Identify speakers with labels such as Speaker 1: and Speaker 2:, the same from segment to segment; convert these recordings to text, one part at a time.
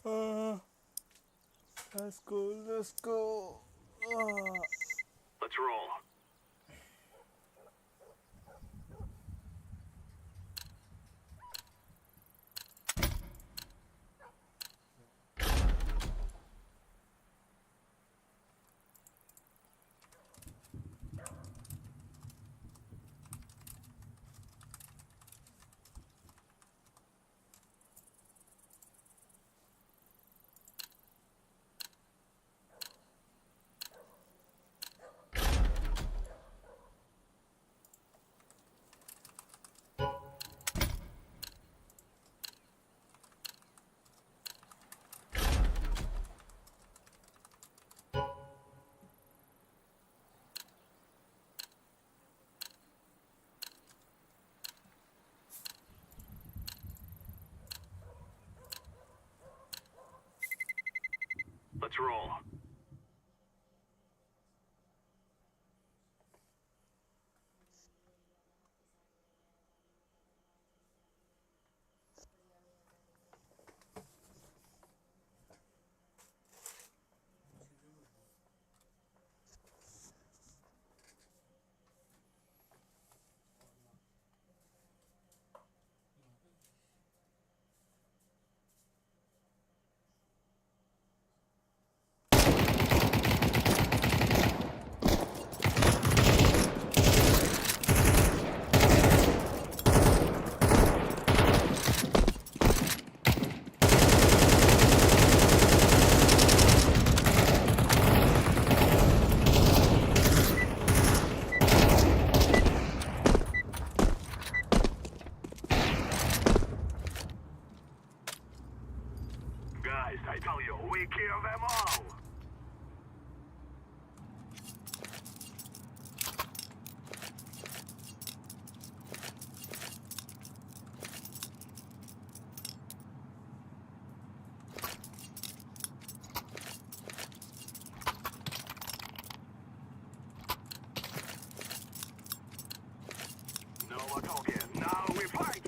Speaker 1: Uh, let's go, let's go.
Speaker 2: Let's roll. Let's roll. Guys, I tell you, we kill them all! No more talking, now we fight!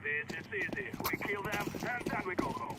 Speaker 2: This is easy. We kill them, and then we go home.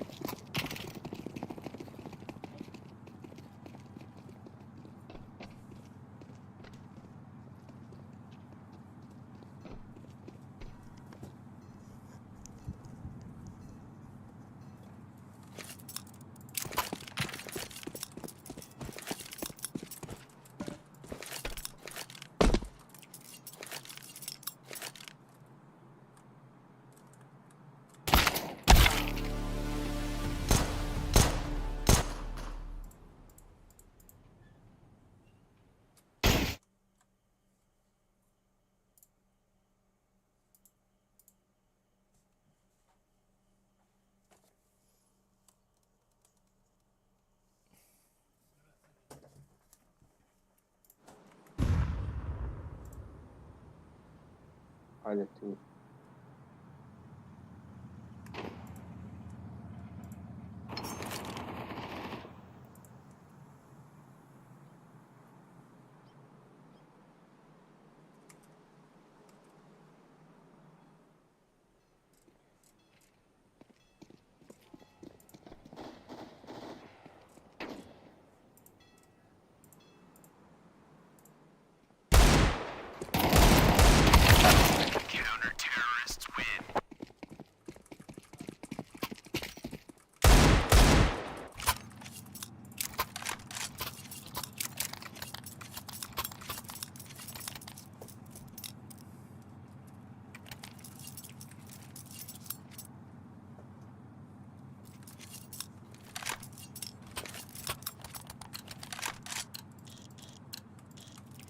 Speaker 3: hallettim.
Speaker 2: Counter-terrorists win.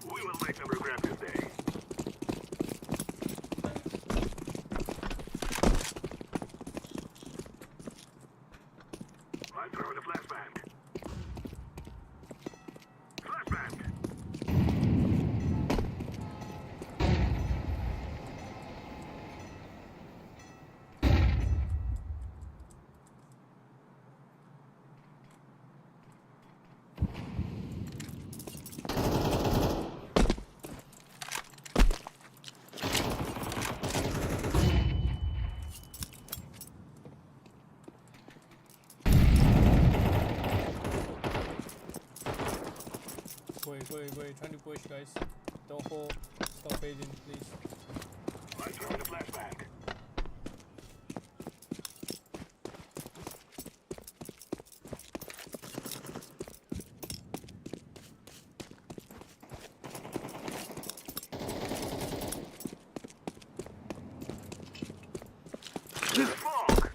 Speaker 2: We will make them regret this day. I'm throwing the flashbang. Flashbang.
Speaker 1: Wait, trying to push, guys. Don't hold. Stop aging, please.
Speaker 2: I'm throwing the flashbang. Fog.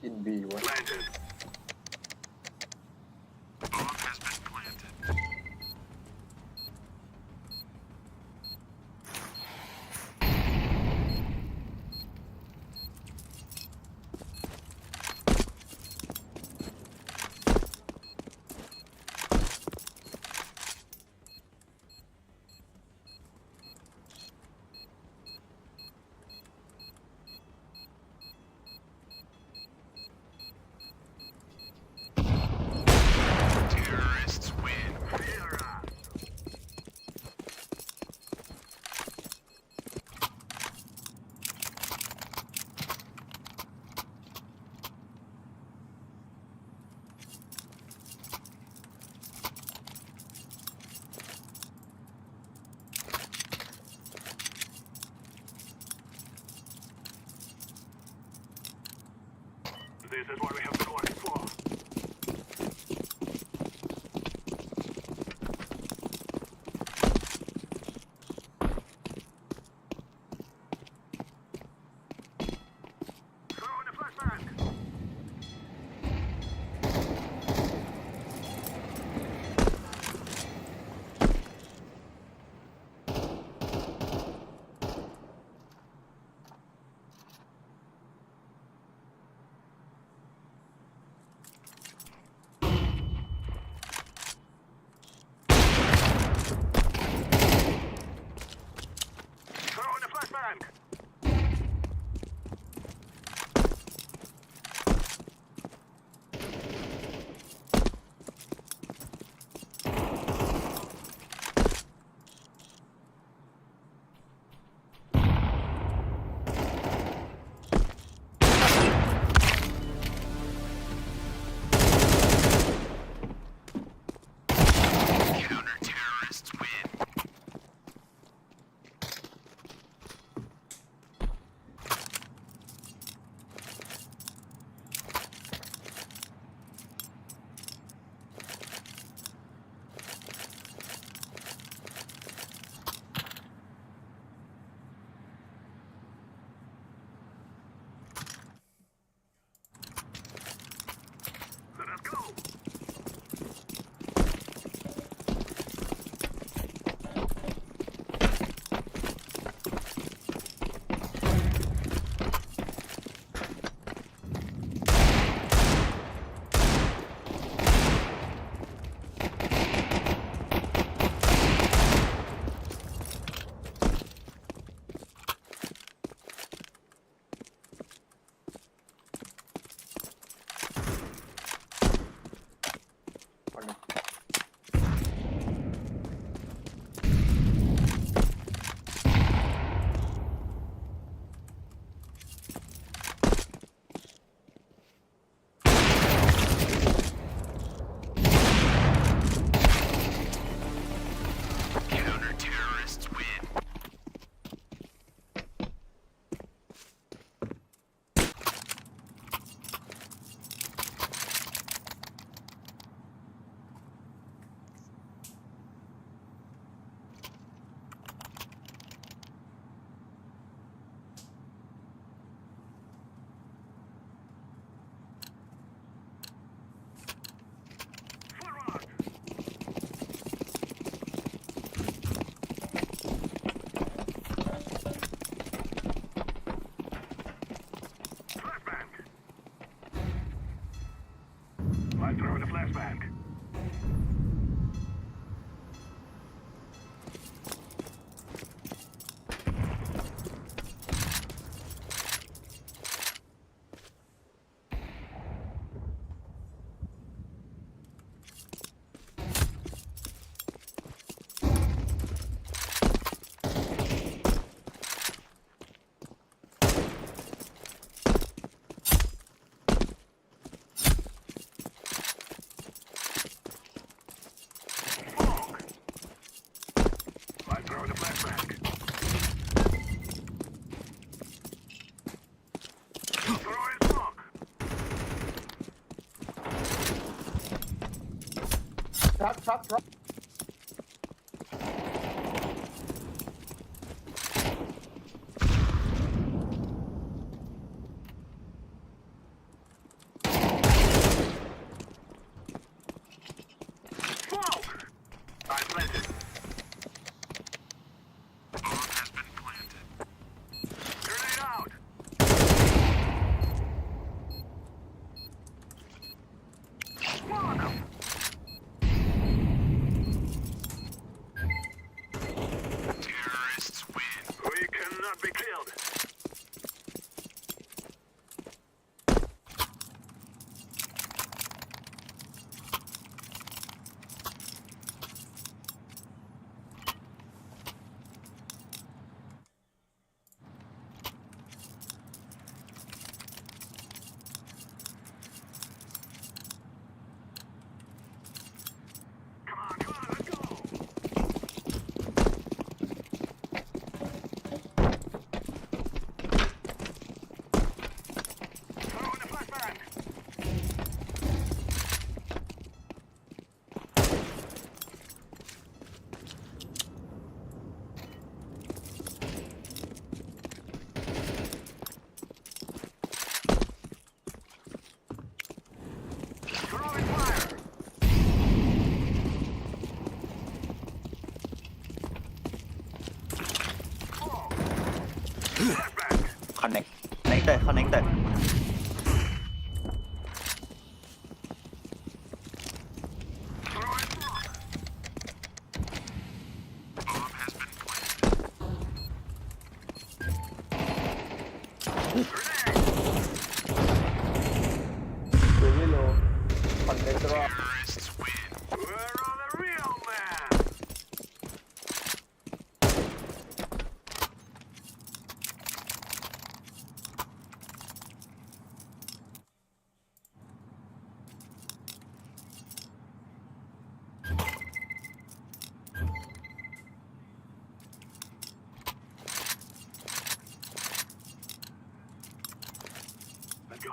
Speaker 3: In B, what?
Speaker 2: Planted. Bomb has been planted. Terrorists win. This is what we have been working for. Throwing the flashbang. I'm throwing a flashback. Throwing smoke.
Speaker 3: Truck.
Speaker 2: Smoke. I planted. Bomb has been planted. Grenade out. Spawn them. Terrorists win. We cannot be killed. Come on, let's go. Throwing a flashbang. Throwing fire. Smoke. Flashbang.
Speaker 4: Connected.
Speaker 2: Throwing smoke. Bomb has been planted. Grenade.
Speaker 3: Very low. Connect rock.
Speaker 2: Terrorists win. We're on the real man. Let's go.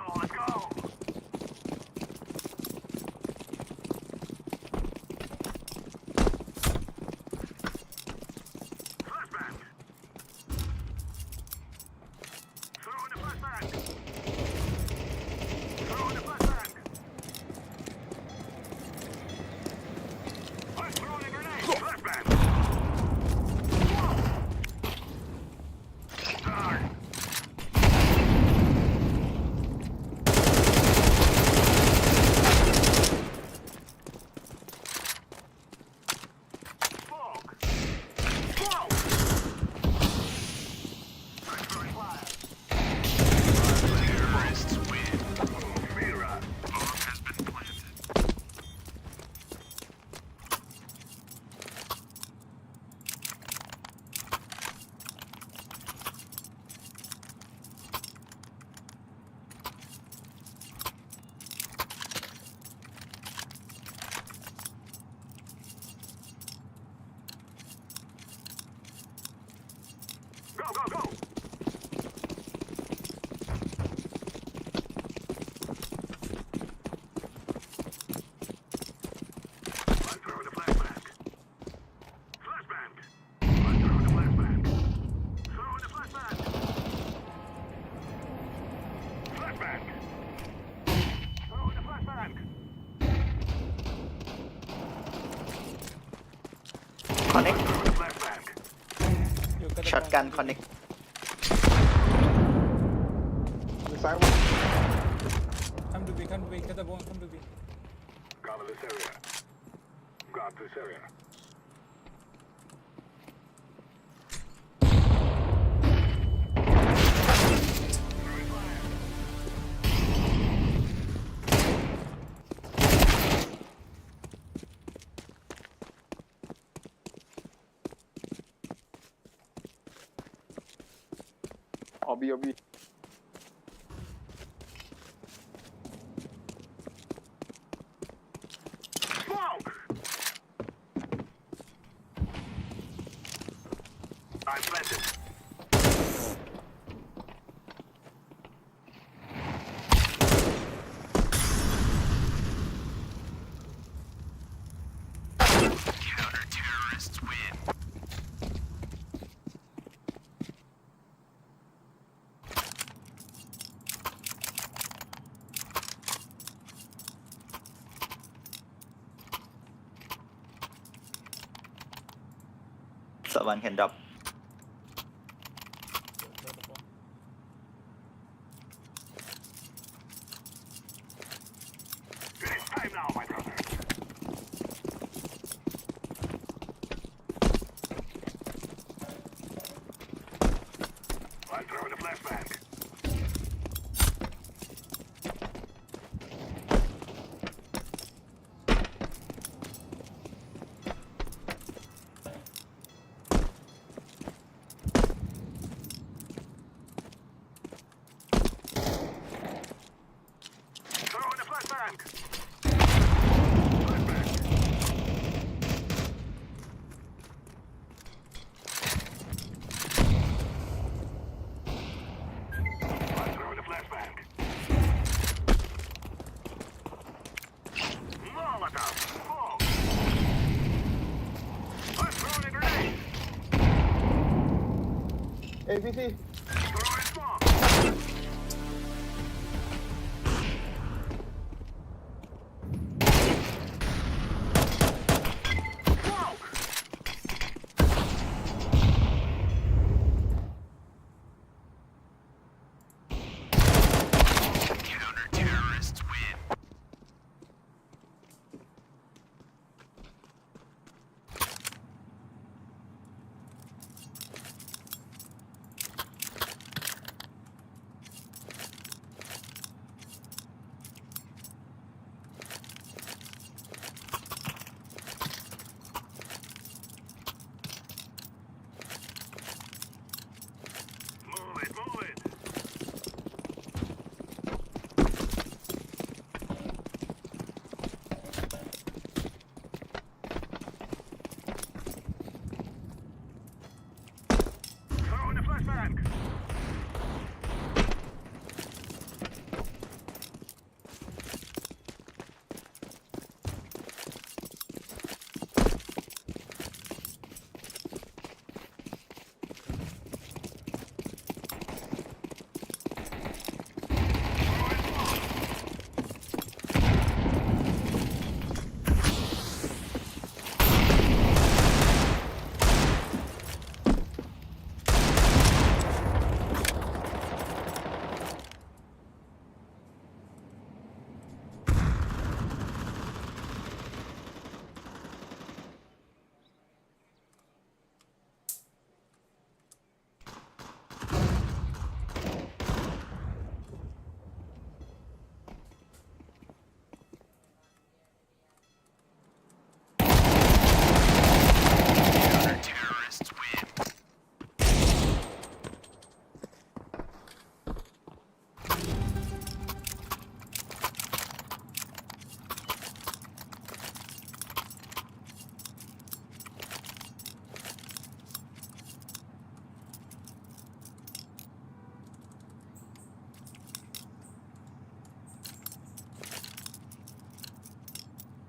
Speaker 2: Flashbang. Throwing a flashbang. I'm throwing a grenade. Flashbang. Darn. Smoke. I'm throwing fire. Terrorists win. Mira. Bomb has been planted. Go. I'm throwing a flashbang. I'm throwing a flashbang. Throwing a flashbang. Flashbang. Throwing a flashbang.
Speaker 4: Connect.
Speaker 2: Throwing a flashbang.
Speaker 1: Yo, cut the
Speaker 4: Shotgun
Speaker 1: bomb.
Speaker 4: connect.
Speaker 3: On the side one.
Speaker 1: Come to B, cut the bomb, come to B.
Speaker 2: Cover this area. Guard this area. Throwing fire.
Speaker 3: OB.
Speaker 2: Smoke! I'm planted. Counter-terrorists win.
Speaker 4: Someone can drop.
Speaker 1: Drop the bomb.
Speaker 2: It is time now, my brother. I'm throwing a flashbang. Throwing a flashbang. I'm throwing a flashbang. Molotov. Smoke. I'm throwing a grenade.
Speaker 3: APC
Speaker 2: Throwing smoke. Smoke. Counter-terrorists win. Move it, move it. Throwing a flashbang. Counter-terrorists win.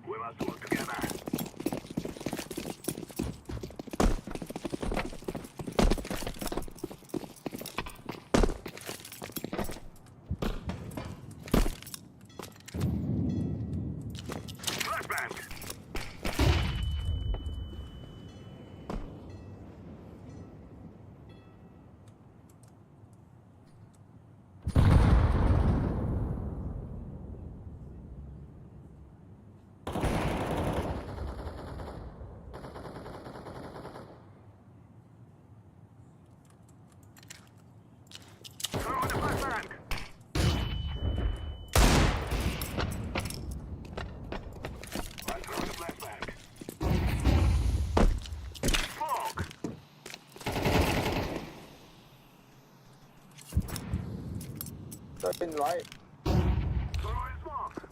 Speaker 2: We must work together. Flashbang. Throwing a flashbang. I'm throwing a flashbang. Smoke.
Speaker 3: turn right.
Speaker 2: Throwing smoke.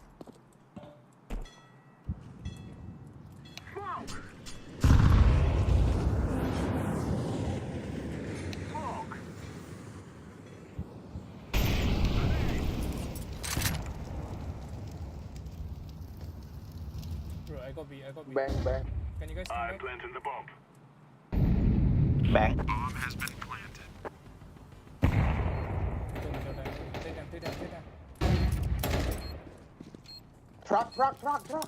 Speaker 2: Smoke.
Speaker 1: got B. I got B.
Speaker 3: แบงค์แบงค์
Speaker 1: Can you guys come
Speaker 2: I'm
Speaker 1: back?
Speaker 2: planting the bomb.
Speaker 4: แบงค์
Speaker 2: Bomb has been planted.
Speaker 1: Take them.
Speaker 3: ทรัคทรัคทรัคทรัค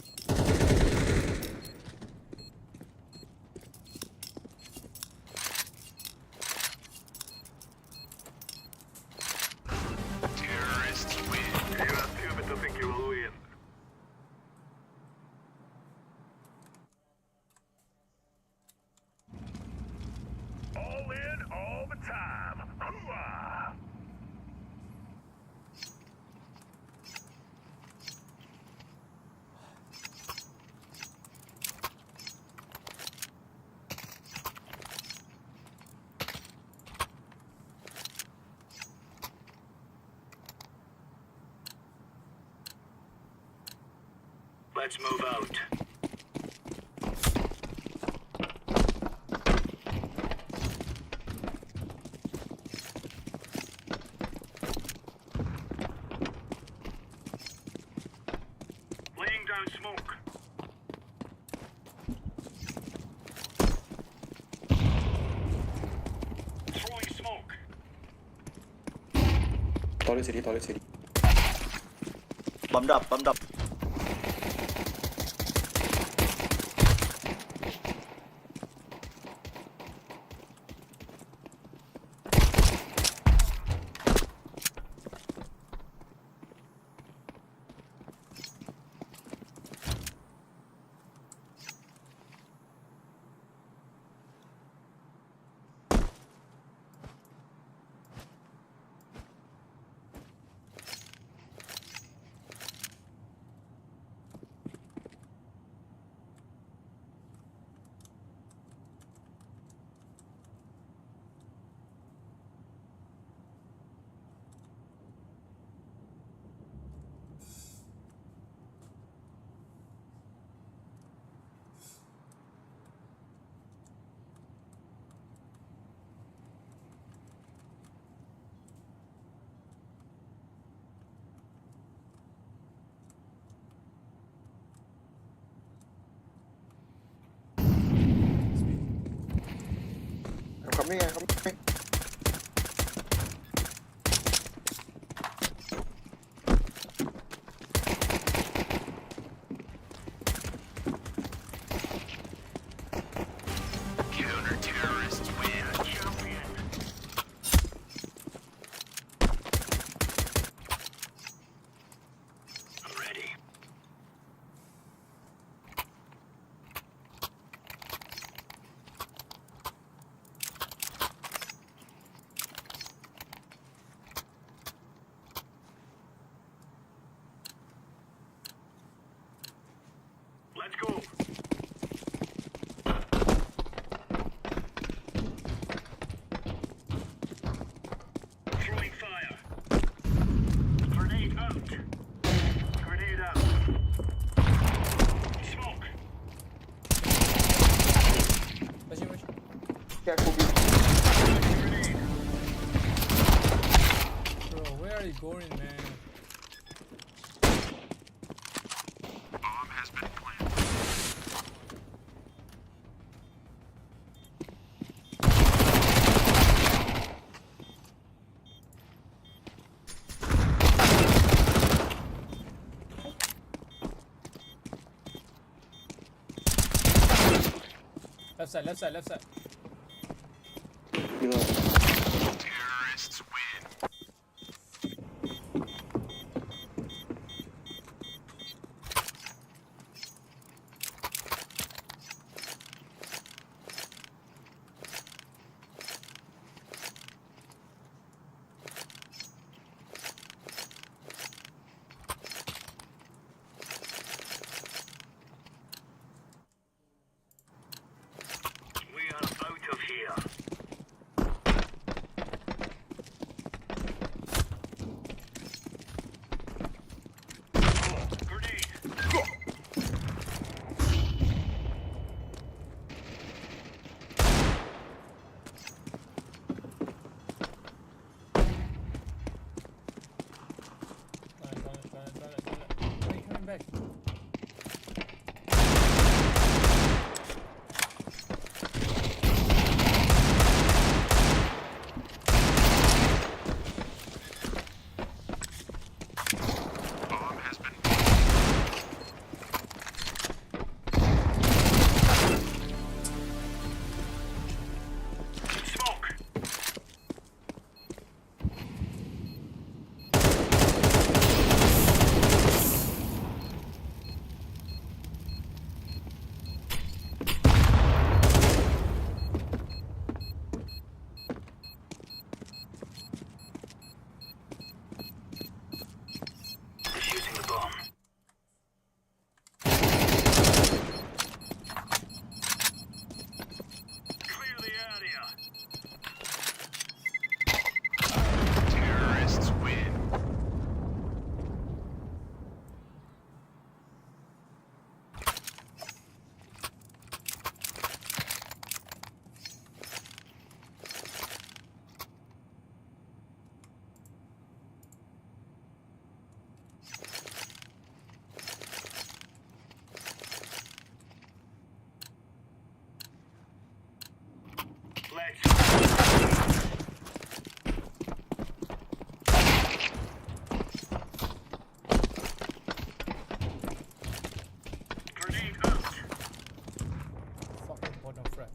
Speaker 2: Terrorists win. You are stupid to think you will win. All in, all the time. Hooah! Let's move out. Laying down smoke. Throwing smoke.
Speaker 5: Toilet city.
Speaker 4: บอมดรอป
Speaker 3: คำนี้ไงคำนี้
Speaker 2: Counter-terrorists win. Champion. I'm ready. Let's go. Throwing fire. Grenade out. Grenade out. Smoke.
Speaker 1: Rush.
Speaker 3: แค่คูบี
Speaker 2: Grenade.
Speaker 1: Bro, where are you going, man?
Speaker 2: Bomb has been planted.
Speaker 1: Left side.
Speaker 5: Below.
Speaker 2: Terrorists win. We are out of here. Let's grenade out.
Speaker 1: Fucking bottom frag.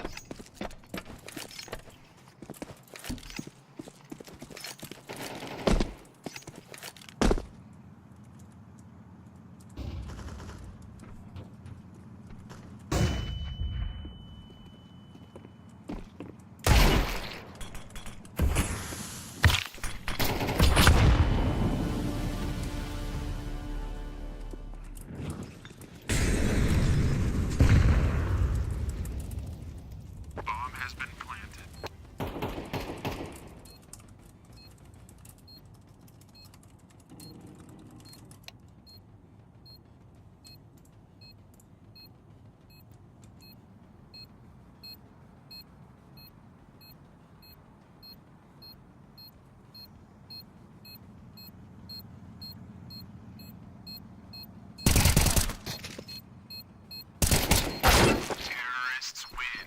Speaker 2: Bomb has been planted. Terrorists win.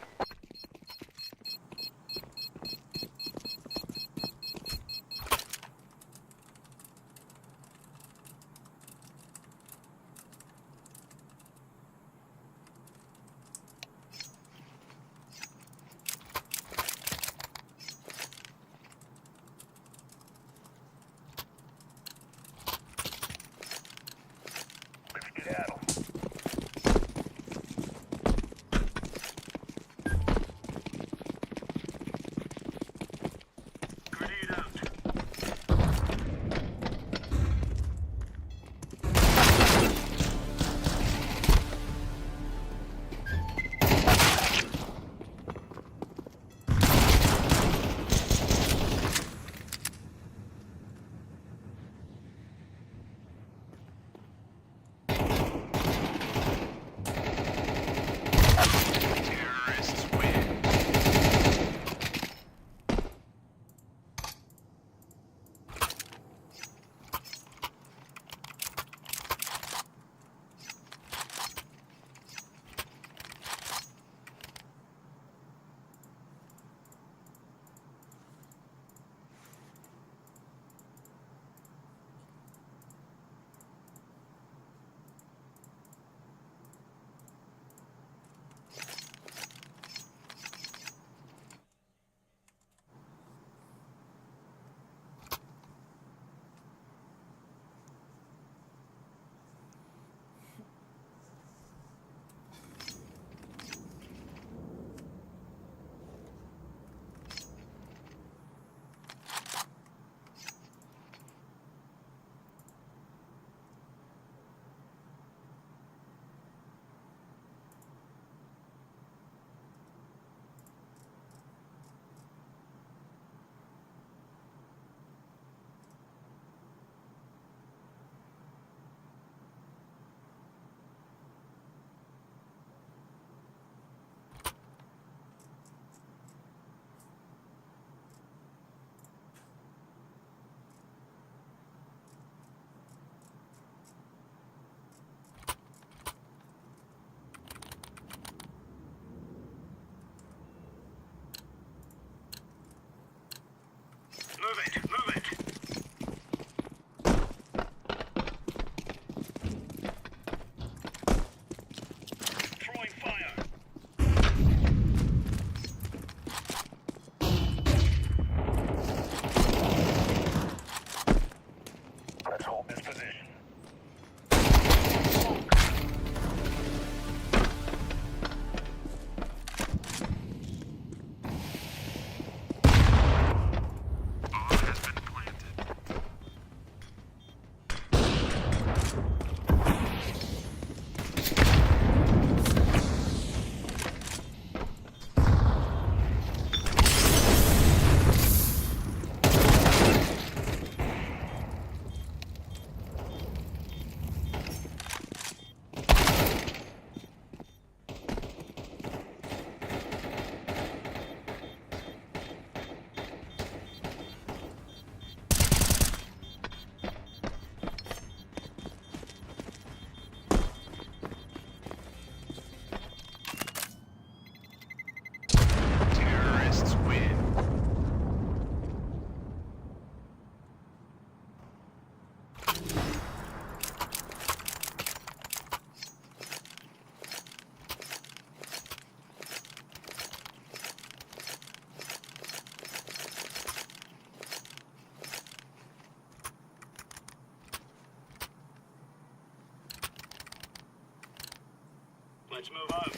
Speaker 2: Let's move out.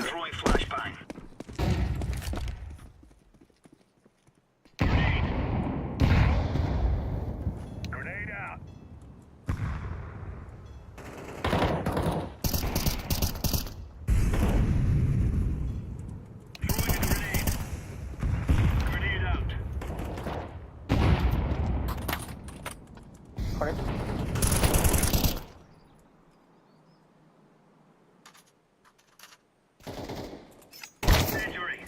Speaker 2: Throwing flashbang. Grenade out. Throwing a grenade. Grenade out.
Speaker 3: Connect.
Speaker 2: Injury.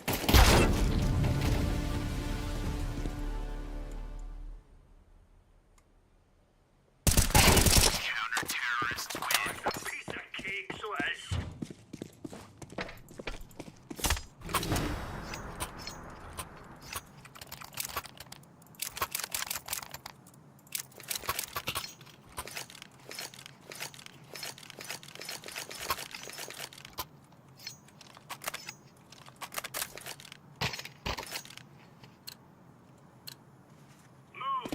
Speaker 2: Counter-terrorist win. A piece of cake, so as. Move.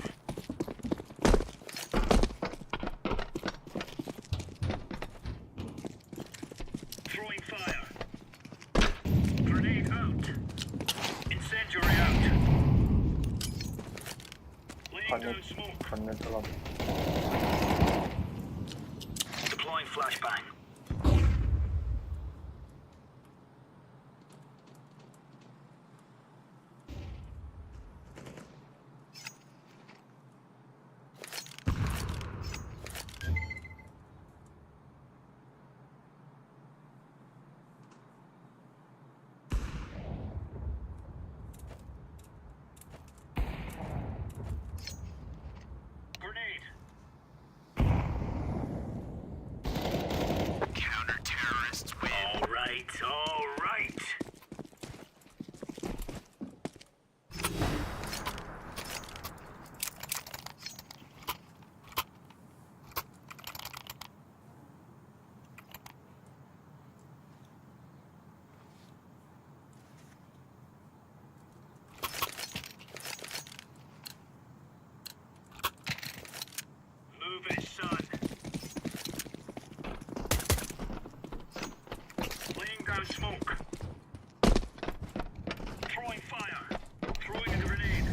Speaker 2: Throwing fire. Grenade out. Incendiary out. Laying down smoke.
Speaker 3: Connect a lot.
Speaker 2: Deploying flashbang. Grenade. Counter-terrorists win. All right, all right. Move it, son. Laying down smoke. Throwing fire. Throwing a grenade.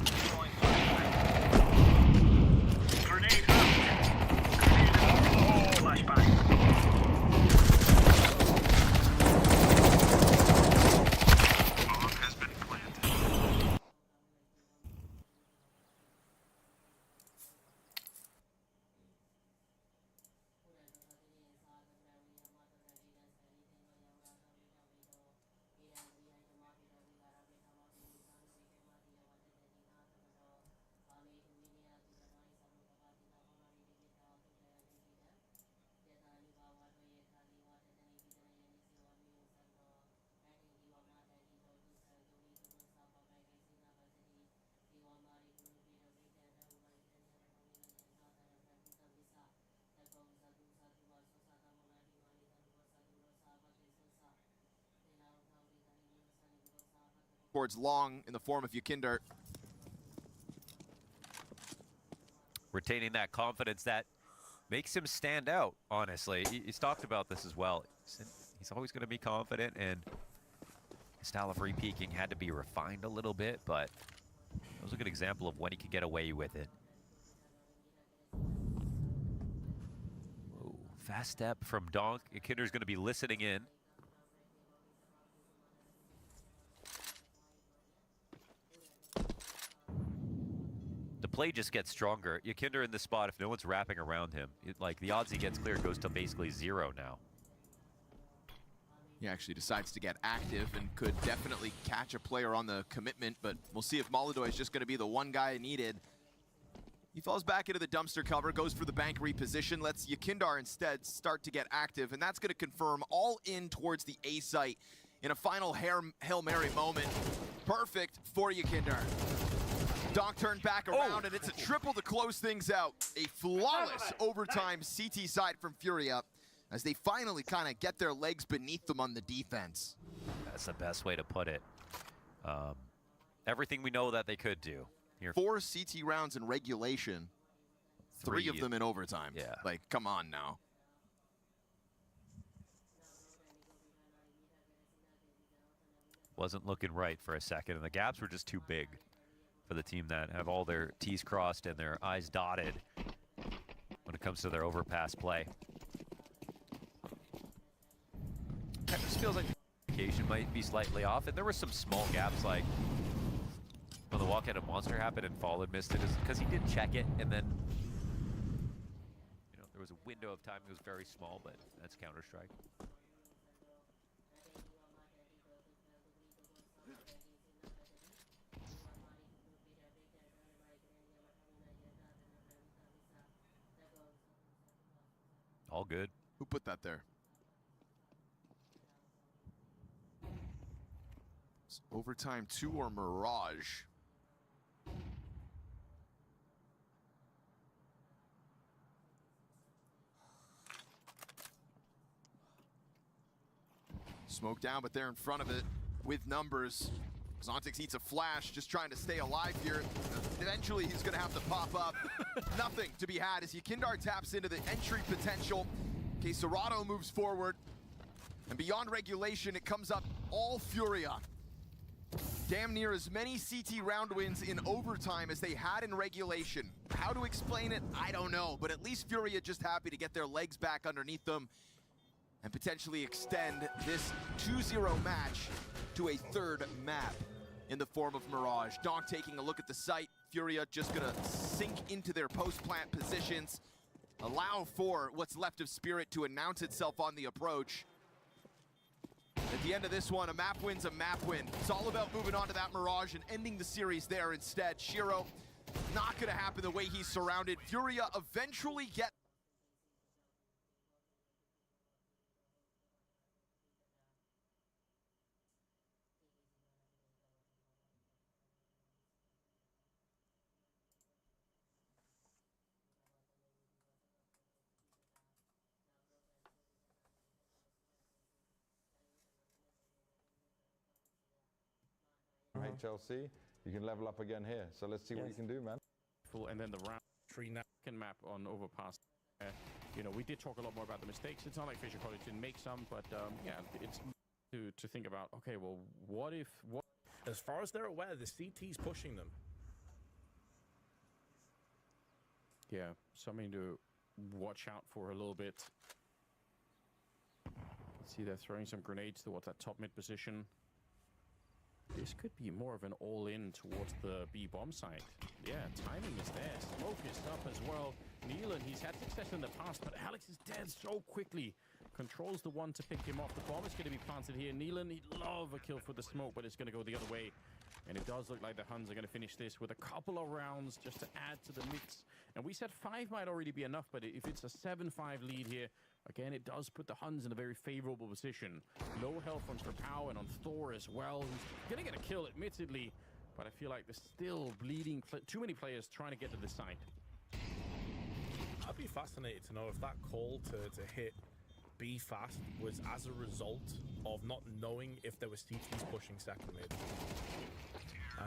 Speaker 2: Throwing flashbang. Grenade out. Grenade out. Flashbang. Bomb has been planted.
Speaker 5: Towards long in the form of Yakinder.
Speaker 6: Retaining that confidence that makes him stand out, honestly. He's talked about this as well. He's always going to be confident, and his style of re-peaking had to be refined a little bit, but it was a good example of when he could get away with it. Ooh, fast step from Donk. Kinder's going to be listening in. The play just gets stronger. Yakinder in this spot, if no one's wrapping around him, like the odds he gets clear goes to basically 0 now.
Speaker 5: He actually decides to get active and could definitely catch a player on the commitment, but we'll see if Molodoy is just going to be the one guy needed. He falls back into the dumpster cover, goes for the bank reposition, lets Yakindar instead start to get active, and that's going to confirm all in towards the A site in a final Hail Mary moment. Perfect for Yakindar. Donk turned back around, and it's a triple to close things out. A flawless overtime CT side from Furia as they finally kind of get their legs beneath them on the defense.
Speaker 6: That's the best way to put it. Everything we know that they could do. Here.
Speaker 5: 4 CT rounds in regulation, Three of them in overtime.
Speaker 6: Yeah.
Speaker 5: Like, come on now.
Speaker 6: Wasn't looking right for a second, and the gaps were just too big for the team that have all their T's crossed and their I's dotted when it comes to their overpass play. It just feels like the communication might be slightly off, and there were some small gaps, like when the walk out of Monster happened and Fallen missed it, because he did check it, and then there was a window of time. It was very small, but that's Counter-Strike. All good.
Speaker 5: Who put that there? It's overtime 2 or Mirage? Smoke down, but they're in front of it with numbers. Zontix eats a flash, just trying to stay alive here. Eventually, he's going to have to pop up. Nothing to be had as Yakindar taps into the entry potential. Okay, Serato moves forward. And beyond regulation, it comes up all Furia. Damn near as many CT round wins in overtime as they had in regulation. How to explain it, I don't know. But at least Furia just happy to get their legs back underneath them and potentially extend this 2-0 match to a third map in the form of Mirage. Donk taking a look at the site. Furia just gonna sink into their post-plant positions, allow for what's left of Spirit to announce itself on the approach. At the end of this one, a map win's a map win. It's all about moving on to that Mirage and ending the series there instead. Shiro, not gonna happen the way he's surrounded. Furia eventually get
Speaker 7: HLC, you can level up again here. So let's see what you can do, man.
Speaker 8: And then the round tree can map on overpass. We did talk a lot more about the mistakes. It's not like Fisher College didn't make some, but yeah, it's to think about. Okay, well, what if
Speaker 9: as far as they're aware, the CT's pushing them.
Speaker 8: Yeah, something to watch out for a little bit. See, they're throwing some grenades towards that top mid position. This could be more of an all-in towards the B bomb site. Yeah, timing is there. Smoke is up as well. Nealon, he's had success in the past, but Alex is dead so quickly. Controls the one to pick him off. The bomb is going to be planted here. Nealon, he'd love a kill for the smoke, but it's going to go the other way. And it does look like the Huns are going to finish this with a couple of rounds just to add to the mix. And we said 5 might already be enough, but if it's a 7-5 lead here, again, it does put the Huns in a very favorable position. Low health on Trapao and on Thor as well, who's going to get a kill, admittedly. But I feel like there's still bleeding, too many players trying to get to the site.
Speaker 9: I'd be fascinated to know if that call to hit B fast was as a result of not knowing if there was CTs pushing second mid.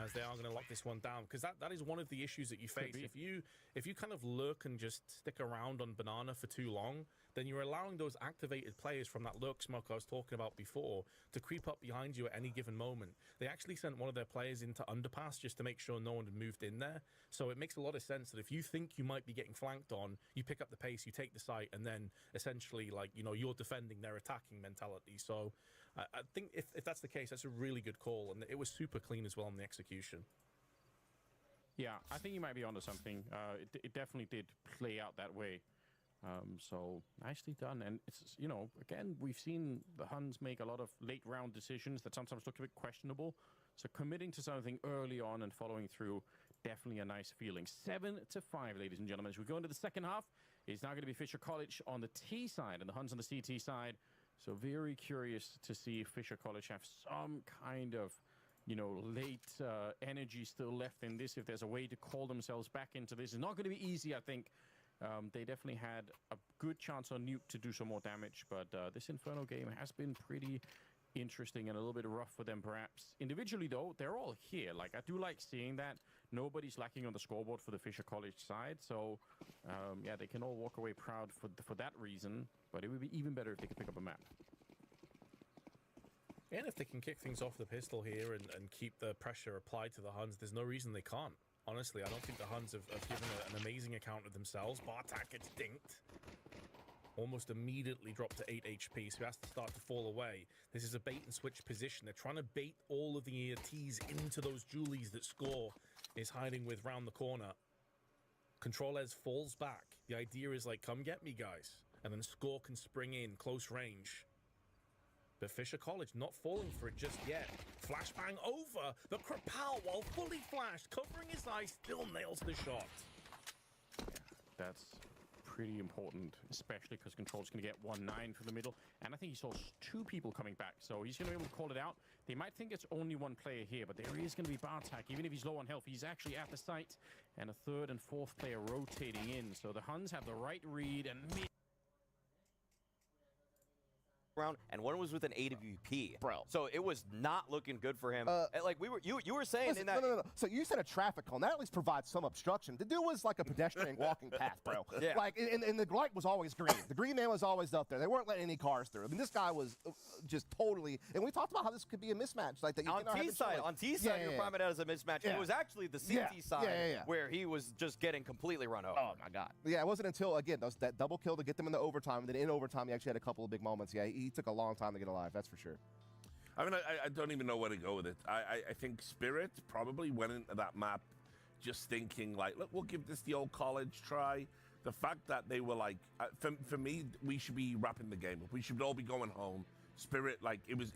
Speaker 9: As they are going to lock this one down, because that is one of the issues that you face. If you kind of lurk and just stick around on Banana for too long, then you're allowing those activated players from that lurk smoke I was talking about before to creep up behind you at any given moment. They actually sent one of their players into underpass just to make sure no one had moved in there. So it makes a lot of sense that if you think you might be getting flanked on, you pick up the pace, you take the site, and then essentially, like, you're defending their attacking mentality. So I think if that's the case, that's a really good call, and it was super clean as well on the execution.
Speaker 8: Yeah, I think you might be onto something. It definitely did play out that way. So nicely done. And it's, again, we've seen the Huns make a lot of late round decisions that sometimes look a bit questionable. So committing to something early on and following through, definitely a nice feeling. 7-5, ladies and gentlemen. As we go into the second half, it's now going to be Fisher College on the T side and the Huns on the CT side. So very curious to see if Fisher College have some kind of, late energy still left in this. If there's a way to call themselves back into this. It's not going to be easy, I think. They definitely had a good chance on Nuke to do some more damage, but this Inferno game has been pretty interesting and a little bit rough for them, perhaps. Individually, though, they're all here. Like, I do like seeing that. nobody's lacking on the scoreboard for the Fisher College side. So, yeah, they can all walk away proud for that reason. But it would be even better if they could pick up a map.
Speaker 9: And if they can kick things off the pistol here and keep the pressure applied to the Huns, there's no reason they can't. Honestly, I don't think the Huns have given an amazing account of themselves. Bartak gets dinked. Almost immediately dropped to 8 HP, so he has to start to fall away. This is a bait and switch position. They're trying to bait all of the Ts into those Julies that Score is hiding with round the corner. Controles falls back. The idea is like, come get me, guys. And then Score can spring in close range. But Fisher College not falling for it just yet. Flashbang over. The Krapal, while fully flashed, covering his eyes, still nails the shot.
Speaker 8: Yeah, that's pretty important, especially because Control's going to get 1-9 from the middle. And I think he saw 2 people coming back, so he's going to be able to call it out. They might think it's only 1 player here, but there is going to be Bartak. Even if he's low on health, he's actually at the site. And a 3rd and 4th player rotating in. So the Huns have the right read and
Speaker 10: round, and one was with an AWP.
Speaker 11: Bro.
Speaker 10: So it was not looking good for him. Like you were saying
Speaker 11: Listen,
Speaker 10: in that.
Speaker 11: No. So you said a traffic cone. That at least provides some obstruction. The dude was like a pedestrian walking path, bro.
Speaker 10: Yeah.
Speaker 11: Like, and the light was always green. The green man was always up there. They weren't letting any cars through. I mean, this guy was just totally. And we talked about how this could be a mismatch, like that.
Speaker 10: On T side, you're priming it as a mismatch.
Speaker 11: Yeah.
Speaker 10: It was actually the CT side
Speaker 11: Yeah.
Speaker 10: where he was just getting completely run over.
Speaker 11: Oh my God. Yeah, it wasn't until again that double kill to get them in the overtime. Then in overtime, he actually had a couple of big moments. Yeah, he took a long time to get alive. That's for sure.
Speaker 12: I mean, I don't even know where to go with it. I think Spirit probably went into that map just thinking like, look, we'll give this the old college try. The fact that they were like, for me, we should be wrapping the game up. We should all be going home. Spirit, like it was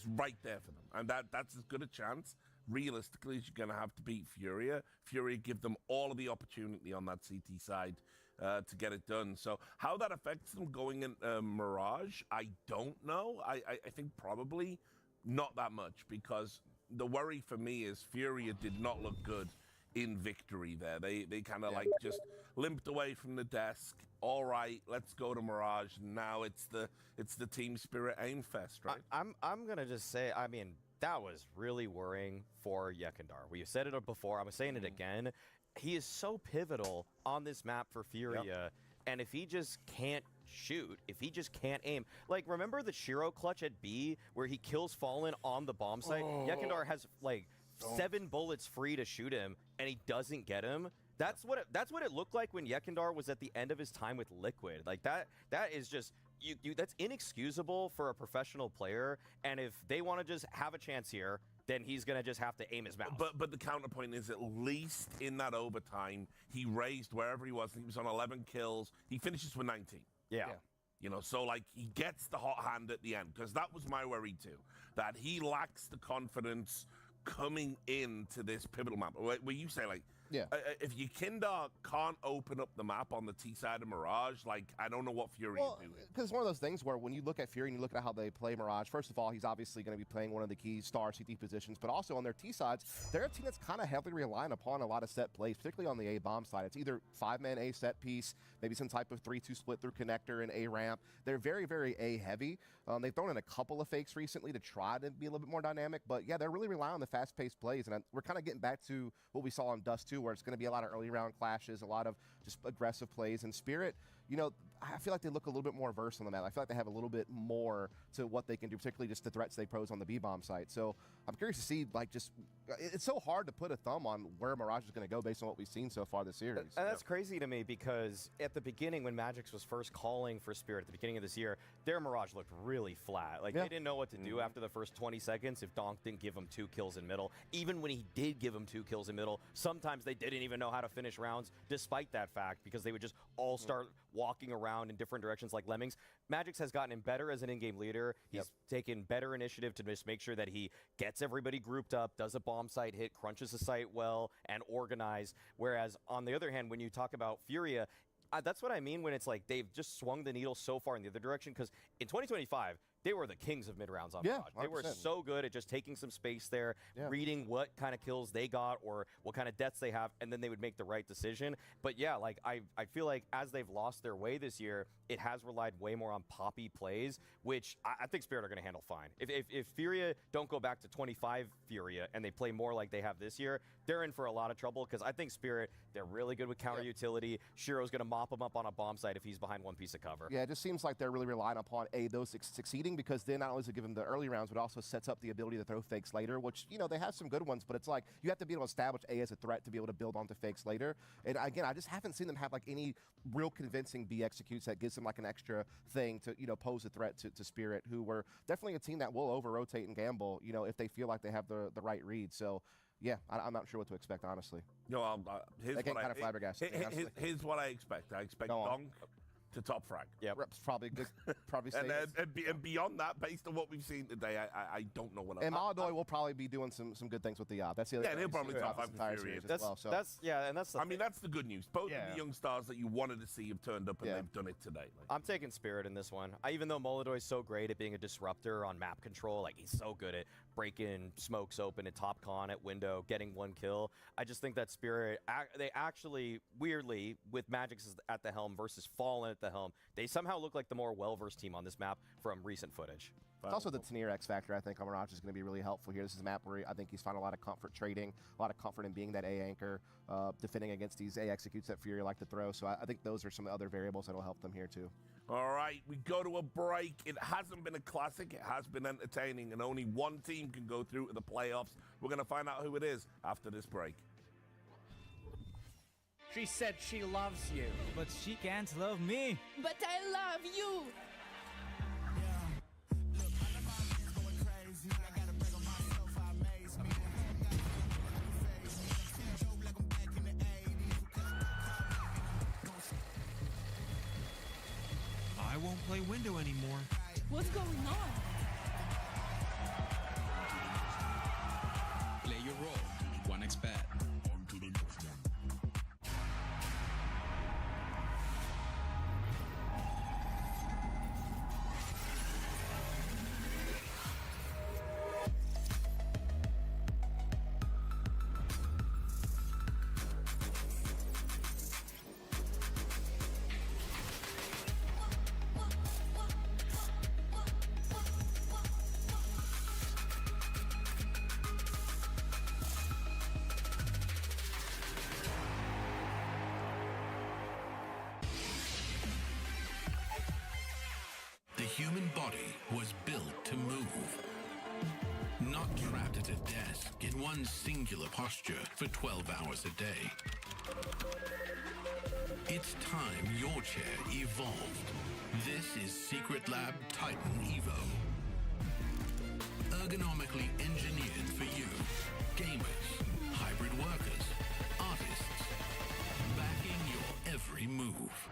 Speaker 12: right there for them, and that's as good a chance realistically as you're gonna have to beat Furia. Furia give them all of the opportunity on that CT side to get it done. So how that affects them going in Mirage, I don't know. I think probably not that much, because the worry for me is Furia did not look good in victory there. They kind of like just limped away from the desk. All right, let's go to Mirage. Now it's the Team Spirit aim fest, right?
Speaker 10: I'm gonna just say, I mean, that was really worrying for Yekindar. We've said it before. I'm saying it again. He is so pivotal on this map for Furia, and if he just can't shoot, if he just can't aim, like remember the Shiro clutch at B where he kills Fallen on the bomb site? Yekindar has like 7 bullets free to shoot him, and he doesn't get him. That's what it looked like when Yekindar was at the end of his time with Liquid. Like that is just that's inexcusable for a professional player. And if they want to just have a chance here, then he's gonna just have to aim his mouse.
Speaker 12: But the counterpoint is, at least in that overtime, he raised wherever he was. He was on 11 kills. He finishes with 19.
Speaker 10: Yeah.
Speaker 12: You know, so like he gets the hot hand at the end, because that was my worry too, that he lacks the confidence coming into this pivotal map. Where you say like, if Yekindar can't open up the map on the T side of Mirage, like I don't know what Fury is doing.
Speaker 11: Because it's one of those things where when you look at Fury and you look at how they play Mirage, first of all, he's obviously going to be playing one of the key star CT positions, but also on their T sides, they're a team that's kind of heavily relying upon a lot of set plays, particularly on the A bomb side. It's either 5-man A set piece, maybe some type of 3-2 split through connector and A ramp. They're very, very A heavy. They've thrown in a couple of fakes recently to try to be a little bit more dynamic, but yeah, they're really relying on the fast-paced plays, and we're kind of getting back to what we saw on Dust 2, where it's going to be a lot of early round clashes, a lot of just aggressive plays. And Spirit, you know, I feel like they look a little bit more versed on the map. I feel like they have a little bit more to what they can do, particularly just the threats they pose on the B-bomb site. So I'm curious to see, like, just it's so hard to put a thumb on where Mirage is going to go based on what we've seen so far this series.
Speaker 10: And that's crazy to me, because at the beginning, when Magix was first calling for Spirit at the beginning of this year, their Mirage looked really flat. Like, they didn't know what to do after the first 20 seconds if Donk didn't give them 2 kills in middle. Even when he did give them 2 kills in middle, sometimes they didn't even know how to finish rounds despite that fact, because they would just all start walking around in different directions like lemmings. Magix has gotten him better as an in-game leader. He's taken better initiative to just make sure that he gets everybody grouped up, does a bomb site hit, crunches the site well, and organized. Whereas on the other hand, when you talk about Furia, that's what I mean when it's like they've just swung the needle so far in the other direction, because in 2025, they were the kings of mid-rounds on Mirage. They were so good at just taking some space there, reading what kind of kills they got or what kind of deaths they have, and then they would make the right decision. But yeah, like I feel like as they've lost their way this year, it has relied way more on poppy plays, which I think Spirit are going to handle fine. If Furia don't go back to 25 Furia and they play more like they have this year, they're in for a lot of trouble because I think Spirit, they're really good with counter utility. Shiro's going to mop him up on a bomb site if he's behind one piece of cover.
Speaker 11: Yeah, it just seems like they're really relying upon those succeeding, because then not only does it give them the early rounds, but also sets up the ability to throw fakes later, which, you know, they have some good ones, but it's like you have to be able to establish A as a threat to be able to build onto fakes later. And again, I just haven't seen them have like any real convincing B executes that gives them like an extra thing to, you know, pose a threat to Spirit, who were definitely a team that will over-rotate and gamble, you know, if they feel like they have the right read. So, yeah, I'm not sure what to expect, honestly.
Speaker 12: No, here's
Speaker 11: They get
Speaker 12: what
Speaker 11: kind of flabbergasted.
Speaker 12: here's what I expect. I expect Donk to top frag.
Speaker 10: Yeah,
Speaker 11: probably good. Probably
Speaker 12: and, and beyond that, based on what we've seen today, I don't know what.
Speaker 11: And Maladoy will probably be doing some good things with the That's the other.
Speaker 12: Yeah, he'll probably top 5 for Fury.
Speaker 11: As well, so.
Speaker 10: That's
Speaker 12: I mean, that's the good news. Both of the young stars that you wanted to see have turned up, and they've done it today.
Speaker 10: I'm taking Spirit in this one. Even though Molodoy's so great at being a disruptor on map control, like he's so good at breaking smokes open at top con, at window, getting one kill. I just think that Spirit, they actually, weirdly, with Magic's at the helm versus Fallen at the helm, they somehow look like the more well-versed team on this map from recent footage.
Speaker 11: It's also the Tenier X factor, I think, on Mirage is going to be really helpful here. This is a map where I think he's found a lot of comfort trading, a lot of comfort in being that A anchor, defending against these A executes that Fury like to throw. So I think those are some other variables that will help them here, too.
Speaker 12: All right, we go to a break. It hasn't been a classic. It has been entertaining, and only one team can go through to the playoffs. We're going to find out who it is after this break.
Speaker 13: She said she loves you.
Speaker 14: But she can't love me.
Speaker 15: But I love you.
Speaker 16: I won't play window anymore.
Speaker 15: What's going on?
Speaker 16: Play your role. 1xBet. On to the next one. The human body was built to move. Not trapped at a desk in one singular posture for 12 hours a day. It's time your chair evolved. This is Secret Lab Titan Evo. Ergonomically engineered for you, gamers, hybrid workers, artists, backing your every move.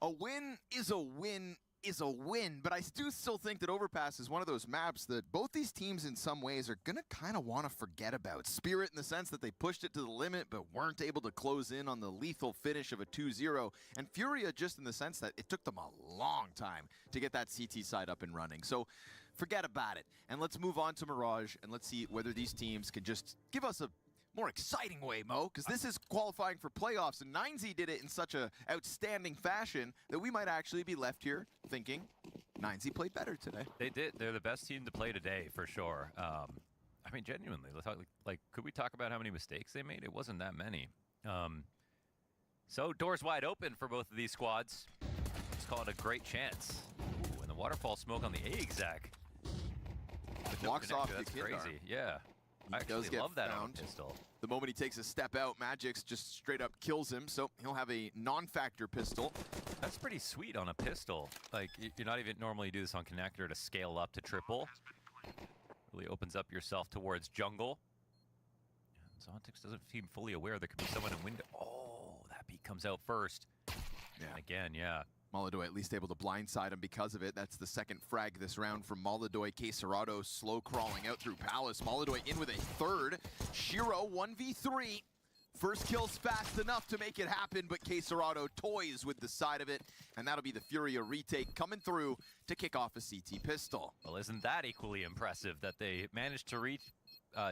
Speaker 5: A win is a win is a win, but I do still think that Overpass is one of those maps that both these teams in some ways are going to kind of want to forget about. Spirit in the sense that they pushed it to the limit but weren't able to close in on the lethal finish of a 2-0, and Furia just in the sense that it took them a long time to get that CT side up and running. So forget about it, and let's move on to Mirage, and let's see whether these teams can just give us a more exciting way, Mo, because this is qualifying for playoffs, and 9Z did it in such a outstanding fashion that we might actually be left here thinking 9Z played better today.
Speaker 6: They did. They're the best team to play today, for sure. I mean, genuinely, like, could we talk about how many mistakes they made? It wasn't that many. So, doors wide open for both of these squads. Let's call it a great chance. Ooh, and the waterfall smoke on the A exec.
Speaker 5: Walks off
Speaker 6: That's
Speaker 5: the
Speaker 6: crazy, yeah. I
Speaker 5: does get
Speaker 6: love that on
Speaker 5: found.
Speaker 6: pistol.
Speaker 5: The moment he takes a step out, Magix just straight up kills him, so he'll have a non-factor pistol.
Speaker 6: That's pretty sweet on a pistol. Like, you're not even normally do this on connector to scale up to triple. Really opens up yourself towards jungle. Zontix doesn't seem fully aware there could be someone in window. Oh, that peek comes out first.
Speaker 5: Yeah.
Speaker 6: And again, yeah.
Speaker 5: Molidoy at least able to blindside him because of it. That's the second frag this round from Molidoy. Quesarado slow crawling out through Palace. Molidoy in with a third. Shiro 1v3. First kill's fast enough to make it happen, but Quesarado toys with the side of it, and that'll be the Furia retake coming through to kick off a CT pistol.
Speaker 6: Well, isn't that equally impressive that they managed to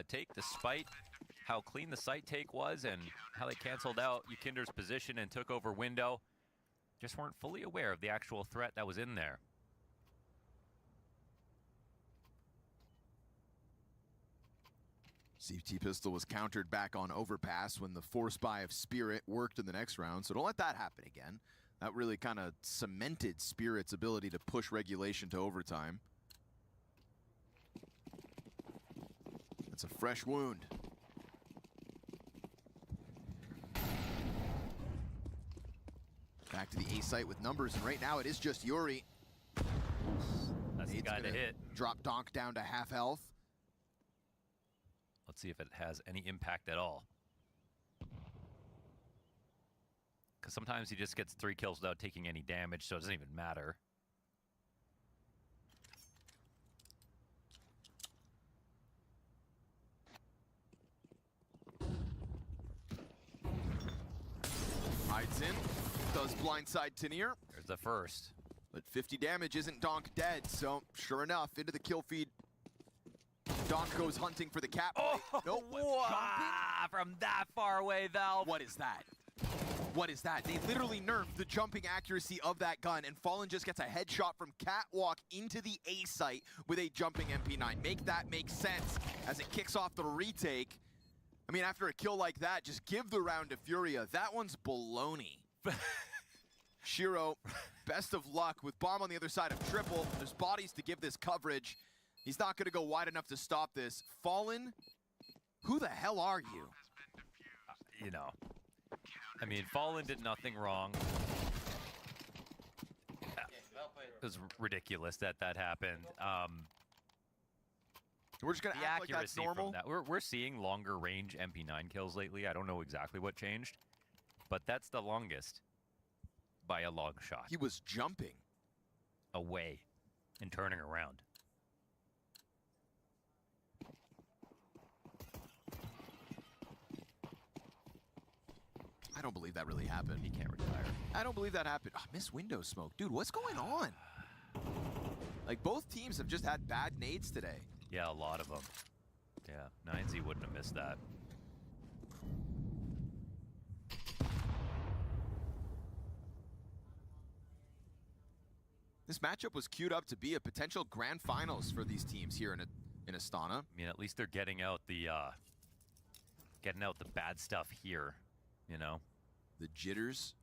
Speaker 6: take despite how clean the site take was and how they canceled out Yukinder's position and took over window? Just weren't fully aware of the actual threat that was in there.
Speaker 5: CT pistol was countered back on Overpass when the force buy of Spirit worked in the next round, so don't let that happen again. That really kind of cemented Spirit's ability to push regulation to overtime. That's a fresh wound. Back to the A site with numbers, and right now it is just Yuri.
Speaker 6: That's the guy to hit.
Speaker 5: Drop Donk down to half health.
Speaker 6: Let's see if it has any impact at all. Because sometimes he just gets 3 kills without taking any damage, so it doesn't even matter.
Speaker 5: Hides in, does blindside Tanier.
Speaker 6: There's the first.
Speaker 5: But 50 damage isn't Donk dead, so sure enough, into the kill feed. Donk goes hunting for the cap.
Speaker 6: Oh,
Speaker 5: nope.
Speaker 6: From that far away, Valve.
Speaker 5: What is that? What is that? They literally nerfed the jumping accuracy of that gun, and Fallen just gets a headshot from Catwalk into the A site with a jumping MP9. Make that make sense as it kicks off the retake. I mean, after a kill like that, just give the round to Furia. That one's baloney. Shiro, best of luck with bomb on the other side of triple. There's bodies to give this coverage. He's not going to go wide enough to stop this. Fallen, who the hell are you?
Speaker 6: You know, I mean, Fallen did nothing wrong. It was ridiculous that happened.
Speaker 5: We're just going to act like that's normal.
Speaker 6: That. We're seeing longer range MP9 kills lately. I don't know exactly what changed, but that's the longest by a long shot.
Speaker 5: He was jumping
Speaker 6: away and turning around.
Speaker 5: I don't believe that really happened.
Speaker 6: He can't retire.
Speaker 5: I don't believe that happened. Oh, miss window smoke. Dude, what's going on? Like, both teams have just had bad nades today.
Speaker 6: Yeah, a lot of them. Yeah, 9Z wouldn't have missed that.
Speaker 5: This matchup was queued up to be a potential grand finals for these teams here in Astana.
Speaker 6: I mean, at least they're getting out the bad stuff here, you know?
Speaker 5: The jitters.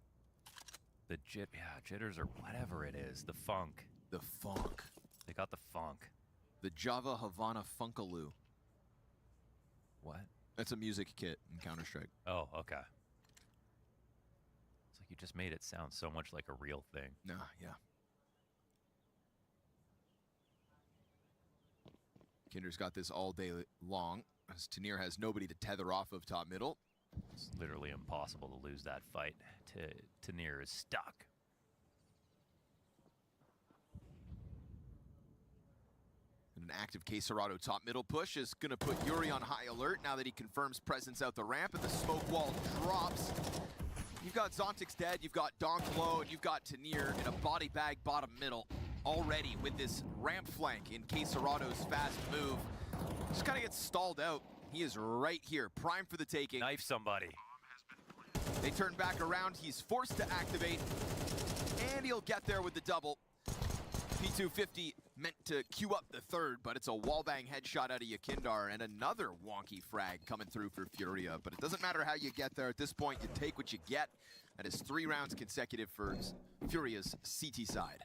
Speaker 6: Jitters or whatever it is. The funk.
Speaker 5: The funk.
Speaker 6: They got the funk.
Speaker 5: The Java Havana Funkaloo.
Speaker 6: What?
Speaker 5: That's a music kit in Counter-Strike.
Speaker 6: Oh, okay. It's like you just made it sound so much like a real thing.
Speaker 5: Nah, yeah. Kinder's got this all day long, as Tanier has nobody to tether off of top middle.
Speaker 6: It's literally impossible to lose that fight. Tanier is stuck.
Speaker 5: An active K-Serrato top middle push is going to put Yuri on high alert now that he confirms presence out the ramp, and the smoke wall drops. You've got Zontix dead, you've got Donk low, and you've got Tanir in a body bag bottom middle already with this ramp flank in K-Serrato's fast move. Just kind of gets stalled out. He is right here, prime for the taking.
Speaker 6: Knife somebody.
Speaker 5: They turn back around, he's forced to activate, and he'll get there with the double. P250 meant to queue up the third, but it's a wallbang headshot out of Yakindar, and another wonky frag coming through for Furia. But it doesn't matter how you get there. At this point, you take what you get. That is 3 rounds consecutive for Furia's CT side.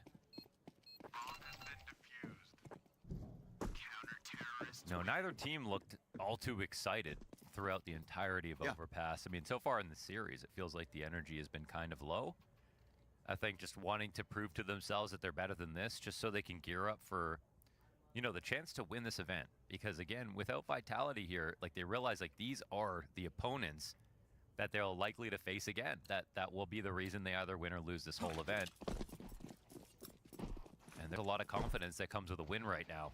Speaker 6: No, neither team looked all too excited throughout the entirety of Overpass. I mean, so far in the series, it feels like the energy has been kind of low. I think just wanting to prove to themselves that they're better than this, just so they can gear up for, you know, the chance to win this event. Because again, without Vitality here, like they realize like these are the opponents that they're likely to face again. That will be the reason they either win or lose this whole event. And there's a lot of confidence that comes with a win right now.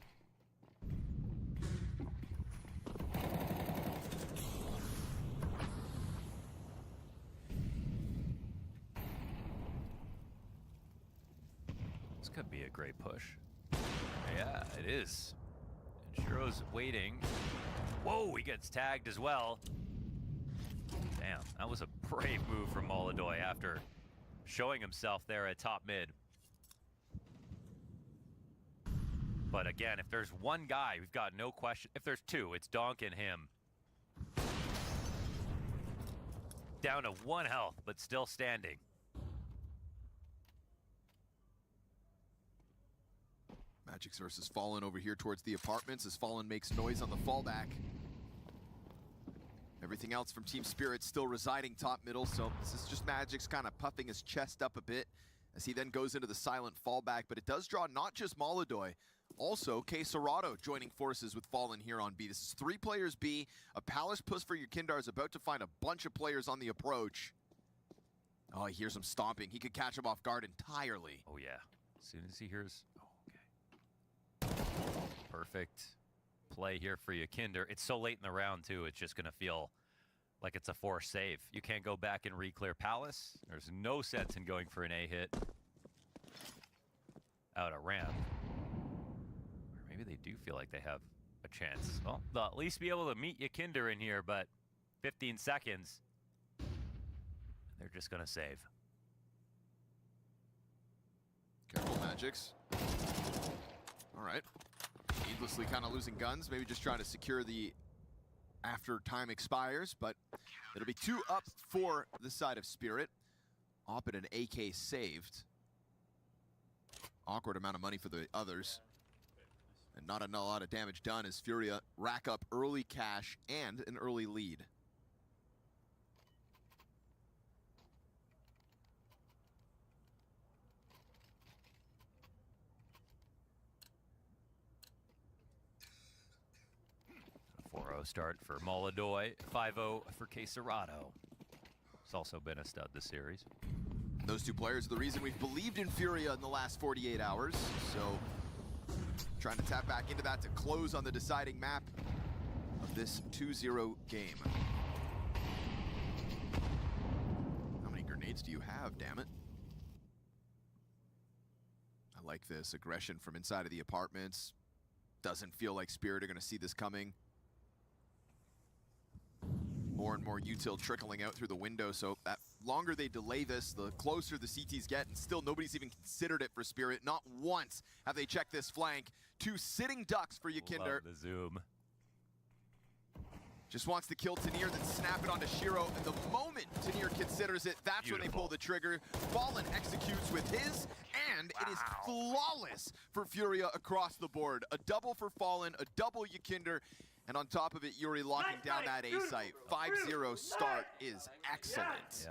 Speaker 6: Could be a great push. Yeah, it is. And Shiro's waiting. Whoa, he gets tagged as well. Damn, that was a brave move from Molodoy after showing himself there at top mid. But again, if there's one guy, we've got no question. If there's two, it's Donk and him. Down to 1 health, but still standing.
Speaker 5: Magic's versus Fallen over here towards the apartments as Fallen makes noise on the fallback. Everything else from Team Spirit still residing top middle, so this is just Magic's kind of puffing his chest up a bit as he then goes into the silent fallback, but it does draw not just Molodoy, also K-Serrato joining forces with Fallen here on B. This is 3 players B. A Palace push for Yakindar is about to find a bunch of players on the approach. Oh, he hears him stomping. He could catch him off guard entirely.
Speaker 6: Oh yeah, as soon as he hears... Perfect play here for Yakinder. It's so late in the round, too. It's just going to feel like it's a forced save. You can't go back and re-clear Palace. There's no sense in going for an A hit out a ramp. Or maybe they do feel like they have a chance. Well, they'll at least be able to meet Yakinder in here, but 15 seconds. They're just going to save.
Speaker 5: Careful, Magics. All right. Needlessly kind of losing guns, maybe just trying to secure the after time expires, but it'll be 2 up for the side of Spirit. Oppin and AK saved. Awkward amount of money for the others. And not a lot of damage done as Furia rack up early cash and an early lead.
Speaker 6: A 4-0 start for Molodoy, 5-0 for K-Serrato. It's also been a stud this series.
Speaker 5: Those 2 players are the reason we've believed in Furia in the last 48 hours, so trying to tap back into that to close on the deciding map of this 2-0 game. How many grenades do you have, damn it? I like this aggression from inside of the apartments. Doesn't feel like Spirit are going to see this coming. More and more util trickling out through the window, so that longer they delay this, the closer the CTs get, and still nobody's even considered it for Spirit. Not once have they checked this flank. 2 sitting ducks for Yakinder.
Speaker 6: Love the zoom.
Speaker 5: Just wants to kill Tanir, then snap it onto Shiro, and the moment Tanir considers it, that's when they pull the trigger. Fallen executes with his, and it is flawless for Furia across the board. A double for Fallen, a double Yakinder, and on top of it, Yuri locking down that A site. 5-0 start is excellent.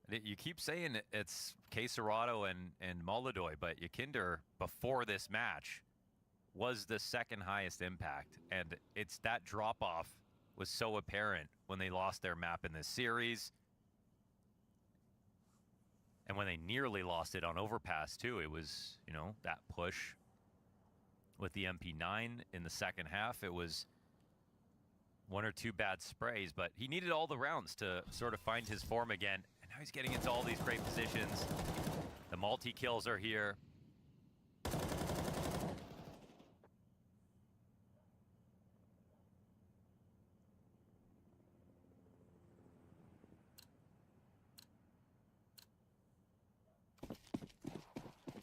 Speaker 6: Yeah. You keep saying it's K-Serrato and Molodoy, but Yakinder, before this match, was the 2nd highest impact. And it's that drop-off was so apparent when they lost their map in this series. And when they nearly lost it on Overpass, too. It was, you know, that push with the MP9 in the second half. It was 1 or 2 bad sprays, but he needed all the rounds to sort of find his form again. And now he's getting into all these great positions. The multi-kills are here.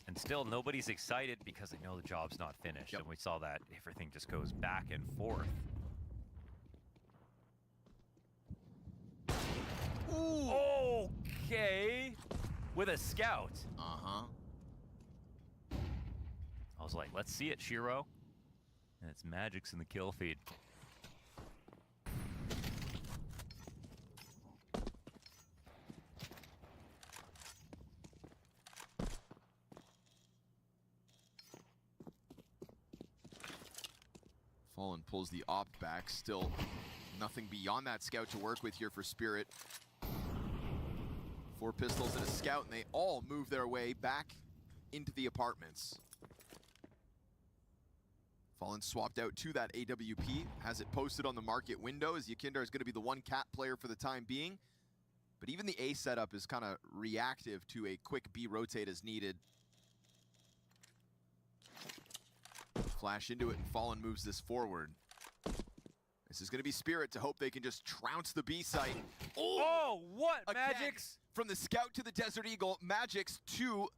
Speaker 6: And still nobody's excited because they know the job's not finished. And we saw that everything just goes back and forth. Ooh. Okay. With a scout.
Speaker 5: Uh-huh.
Speaker 6: I was like, let's see it, Shiro. And it's Magic's in the kill feed.
Speaker 5: Fallen pulls the op back. Still nothing beyond that scout to work with here for Spirit. 4 pistols and a scout, and they all move their way back into the apartments. Fallen swapped out to that AWP, has it posted on the market window, as Yakindar is going to be the one cat player for the time being. But even the A setup is kind of reactive to a quick B rotate as needed. Flash into it, and Fallen moves this forward. This is going to be Spirit to hope they can just trounce the B site.
Speaker 6: Oh, what?
Speaker 5: Again,
Speaker 6: Magic's?
Speaker 5: From the scout to the Desert Eagle, Magic's 2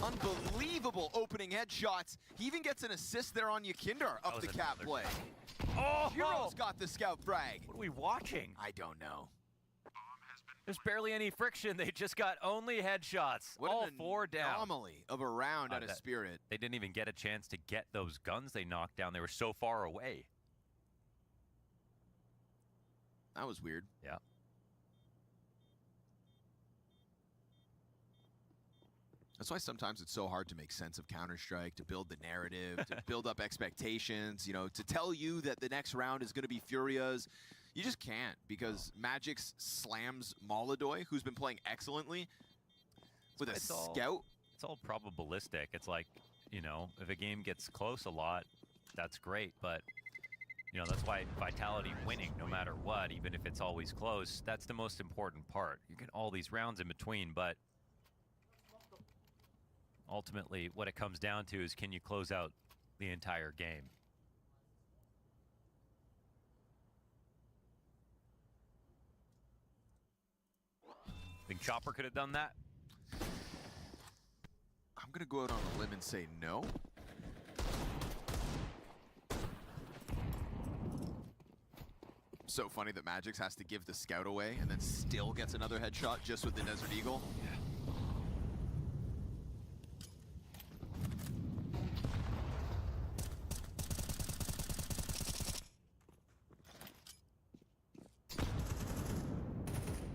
Speaker 5: unbelievable opening headshots. He even gets an assist there on Yakindar up the cat play.
Speaker 6: Oh!
Speaker 5: Hero's got the scout frag.
Speaker 6: What are we watching?
Speaker 5: I don't know.
Speaker 6: There's barely any friction. They just got only headshots.
Speaker 5: What
Speaker 6: all
Speaker 5: an
Speaker 6: 4 down.
Speaker 5: Anomaly of a round out of Spirit.
Speaker 6: They didn't even get a chance to get those guns they knocked down. They were so far away.
Speaker 5: That was weird.
Speaker 6: Yeah.
Speaker 5: That's why sometimes it's so hard to make sense of Counter-Strike, to build the narrative, to build up expectations, you know, to tell you that the next round is going to be Furia's. You just can't, because Magix slams Molodoy, who's been playing excellently, with a scout.
Speaker 6: It's all probabilistic. It's like, you know, if a game gets close a lot, that's great, but you know, that's why Vitality winning no matter what, even if it's always close, that's the most important part. You get all these rounds in between, but ultimately what it comes down to is, can you close out the entire game? Think Chopper could have done that?
Speaker 5: I'm going to go out on a limb and say no. So funny that Magix has to give the scout away and then still gets another headshot just with the Desert Eagle.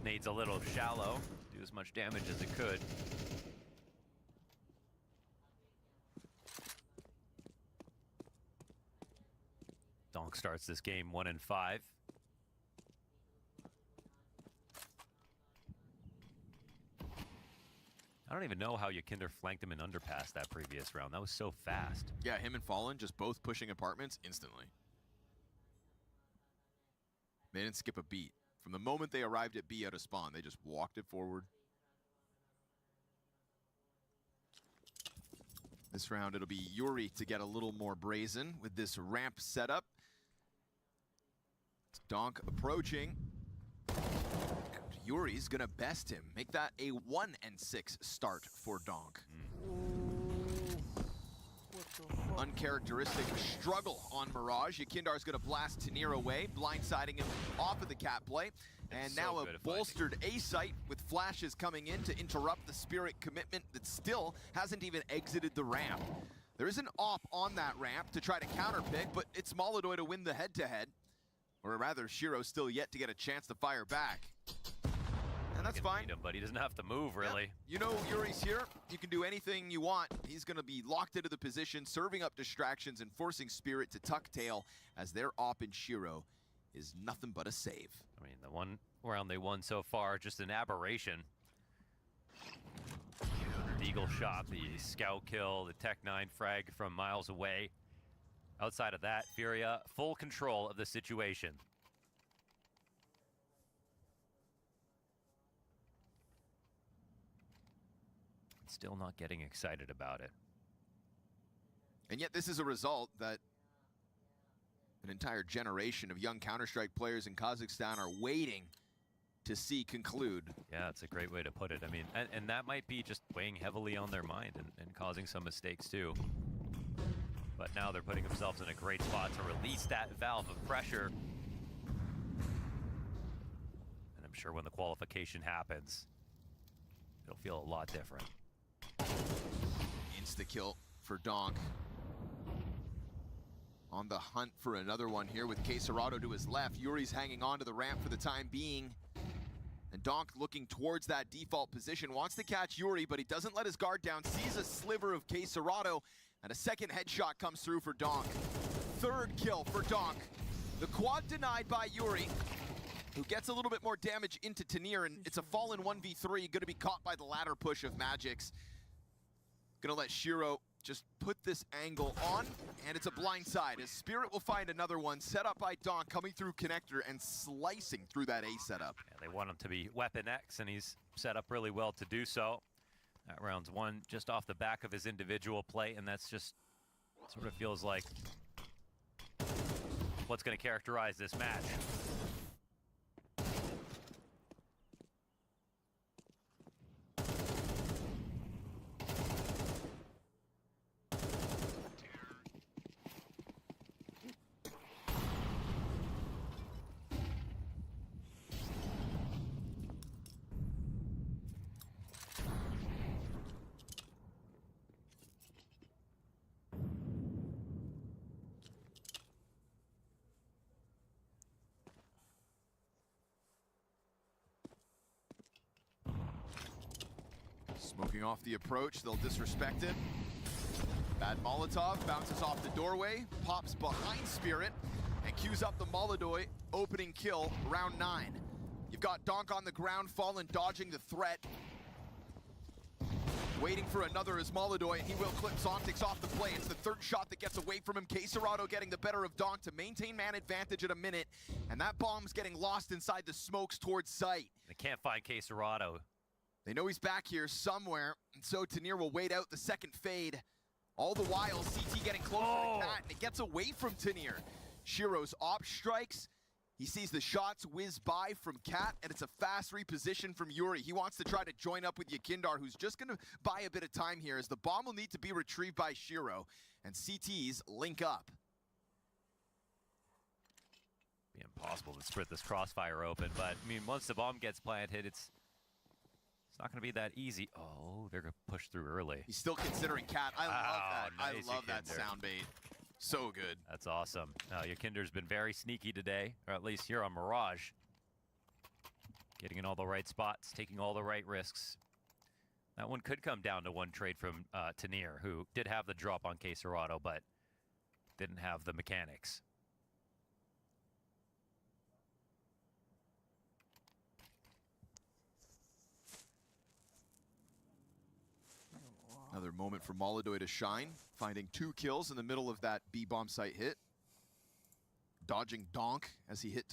Speaker 6: Needs a little shallow, do as much damage as it could. Donk starts this game 1-5. I don't even know how Yakinder flanked him in underpass that previous round. That was so fast.
Speaker 5: Yeah, him and Fallen just both pushing apartments instantly. They didn't skip a beat. From the moment they arrived at B out of spawn, they just walked it forward. This round, it'll be Yuri to get a little more brazen with this ramp setup. It's Donk approaching. Yuri's gonna best him. Make that a 1-6 start for Donk. Uncharacteristic struggle on Mirage. Yakindar's gonna blast Tanir away, blindsiding him off of the cat play. And now a bolstered A site with flashes coming in to interrupt the Spirit commitment that still hasn't even exited the ramp. There is an op on that ramp to try to counterpick, but it's Molodoy to win the head-to-head. Or rather, Shiro's still yet to get a chance to fire back. And that's fine.
Speaker 6: Him, but he doesn't have to move, really.
Speaker 5: Yeah. You know Yuri's here. You can do anything you want. He's going to be locked into the position, serving up distractions and forcing Spirit to tuck tail as their op in Shiro is nothing but a save.
Speaker 6: I mean, the one round they won so far, just an aberration. The Eagle shot, the scout kill, the Tech 9 frag from miles away. Outside of that, Furia, full control of the situation. Still not getting excited about it.
Speaker 5: And yet this is a result that an entire generation of young Counter-Strike players in Kazakhstan are waiting to see conclude.
Speaker 6: Yeah, it's a great way to put it. I mean, and that might be just weighing heavily on their mind and causing some mistakes too. But now they're putting themselves in a great spot to release that valve of pressure. And I'm sure when the qualification happens, it'll feel a lot different.
Speaker 5: Insta-kill for Donk. On the hunt for another one here with Quesarado to his left. Yuri's hanging on to the ramp for the time being. And Donk looking towards that default position. Wants to catch Yuri, but he doesn't let his guard down. Sees a sliver of Quesarado, and a second headshot comes through for Donk. Third kill for Donk. The quad denied by Yuri, who gets a little bit more damage into Tanir, and it's a fallen 1v3, gonna be caught by the ladder push of Magix. Gonna let Shiro just put this angle on, and it's a blind side as Spirit will find another one set up by Donk coming through connector and slicing through that A setup.
Speaker 6: Yeah, they want him to be Weapon X, and he's set up really well to do so. That round's one just off the back of his individual play, and that's just sort of feels like what's going to characterize this match.
Speaker 5: Smoking off the approach, they'll disrespect it. Bad Molotov, bounces off the doorway, pops behind Spirit, and queues up the Molodoy opening kill, round 9. You've got Donk on the ground, Fallen dodging the threat. Waiting for another is Molodoy, and he will clip Zontix off the play. It's the third shot that gets away from him. Quesarado getting the better of Donk to maintain man advantage at a minute, and that bomb's getting lost inside the smokes towards site.
Speaker 6: They can't find Quesarado.
Speaker 5: They know he's back here somewhere, and so Tanir will wait out the second fade. All the while, CT getting closer to Cat, and it gets away from Tanir. Shiro's op strikes. He sees the shots whiz by from Cat, and it's a fast reposition from Yuri. He wants to try to join up with Yakindar, who's just going to buy a bit of time here, as the bomb will need to be retrieved by Shiro, and CTs link up.
Speaker 6: Be impossible to split this crossfire open, but I mean, once the bomb gets planted, it's not going to be that easy. Oh, they're going to push through early.
Speaker 5: He's still considering Cat. I love that.
Speaker 6: Nice,
Speaker 5: I love that
Speaker 6: Yakinder.
Speaker 5: sound bait. So good.
Speaker 6: That's awesome. Yakinder's been very sneaky today, or at least here on Mirage. Getting in all the right spots, taking all the right risks. That one could come down to one trade from Tanir, who did have the drop on Quesarado, but didn't have the mechanics.
Speaker 5: Another moment for Molodoy to shine, finding 2 kills in the middle of that B-bomb site hit. Dodging Donk as he hit